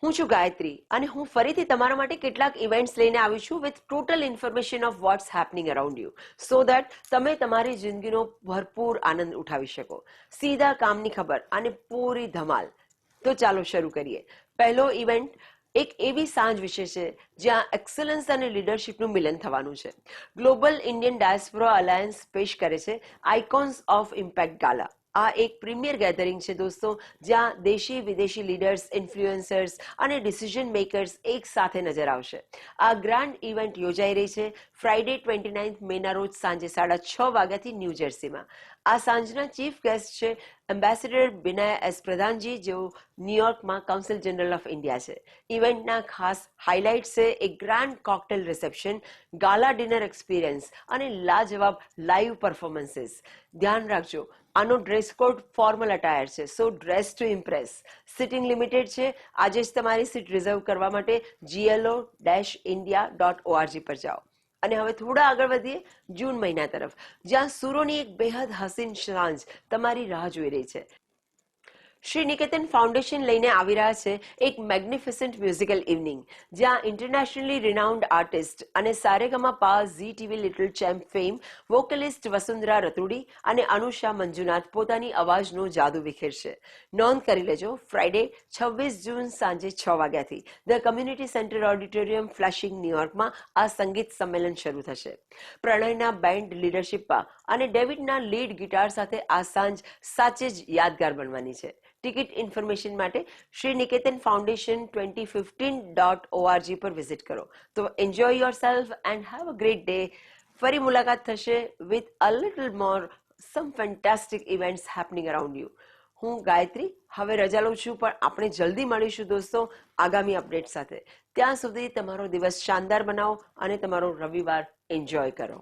હું છું ગાયત્રી અને હું ફરીથી તમારા માટે કેટલાક ઇવેન્ટ્સ લઈને આવી છું with total information of what's happening around you so that તમે તમારી જિંદગીનો ભરપૂર આનંદ ઉઠાવી શકો. સીધા કામની ખબર અને પૂરી ધમાલ. તો ચાલો શરૂ કરીએ. પહેલો ઇવેન્ટ એક એવી સાંજ વિશે છે જ્યાં એક્સલન્સ અને લીડરશિપનું મિલન થવાનું છે. ગ્લોબલ ઇન્ડિયન ડાયસ્પોરા અલાયન્સ પેશ કરે છે આઇકોન્સ ઓફ ઇમ્પેક્ટ ગાલા. આ એક પ્રીમિયર ગેધરિંગ છે દોસ્તો, જ્યાં દેશી વિદેશી લીડર્સ, ઇન્ફ્લુએન્સર્સ અને ડિસિઝન મેકર્સ એક સાથે નજર આવશે. આ ગ્રાન્ડ ઇવેન્ટ યોજાઈ રહી છે ફ્રાઇડે 29 મેના રોજ સાંજે 6:30 વાગ્યાથી ન્યૂ જર્સીમાં. આ સાંજના ચીફ ગેસ્ટ છે એમ્બેસેડર બિનય એસ પ્રધાનજી, જેઓ ન્યુયોર્કમાં કાઉન્સિલ જનરલ ઓફ ઇન્ડિયા છે. ઇવેન્ટના ખાસ હાઇલાઇટ્સ છે એક ગ્રાન્ડ કોકટેલ રિસેપ્શન, ગાલા ડિનર એક્સપિરિયન્સ અને લાજવાબ લાઈવ પરફોર્મન્સીસ. ધ્યાન રાખજો, આનો ડ્રેસ કોડ ફોર્મલ અટાયર છે, so dress to impress. Seating limited છે. આજે જ તમારી સીટ રિઝર્વ કરવા માટે glo-india.org પર જાઓ. અને હવે થોડા આગળ વધીએ જૂન મહિના તરફ, જ્યાં સૂરોની એક બેહદ હસીન સાંજ તમારી રાહ જોઈ રહી છે. શ્રી નિકેતન ફાઉન્ડેશન લઈને આવી રહ્યા છે એક મેગ્નિફિસન્ટ મ્યુઝિકલ ઇવનિંગ, જ્યાં ઇન્ટરનેશનલી રિનાઉન્ડ આર્ટિસ્ટ અને Saregamapa Zee TV little champ fame vocalist Vasundhara Raturi અને અનુષા મંજુનાથ પોતાની અવાજનો જાદુ વિખેરશે. નોંધ કરી લેજો, ફ્રાઇડે 26 જૂન સાંજે 6 વાગ્યાથી the community center auditorium Flushing ન્યુયોર્કમાં આ સંગીત સંમેલન શરૂ થશે. પ્રણયના બેન્ડ લીડરશિપમાં અને ડેવિડના લીડ ગિટાર સાથે આ સાંજ સાચે જ યાદગાર બનવાની છે. ટિકિટ ઇન્ફોર્મેશન માટે શ્રી નિકેતન ફાઉન્ડેશન 2015.org પર વિઝિટ કરો. તો enjoy yourself and have a great day. ફરી મુલાકાત થશે with a little more some fantastic events happening around you. હું ગાયત્રી હવે રજા લઉં છું, પણ આપણે જલ્દી મળીશું દોસ્તો આગામી અપડેટ સાથે. ત્યાં સુધી તમારો દિવસ શાનદાર બનાવો અને તમારો રવિવાર એન્જોય કરો.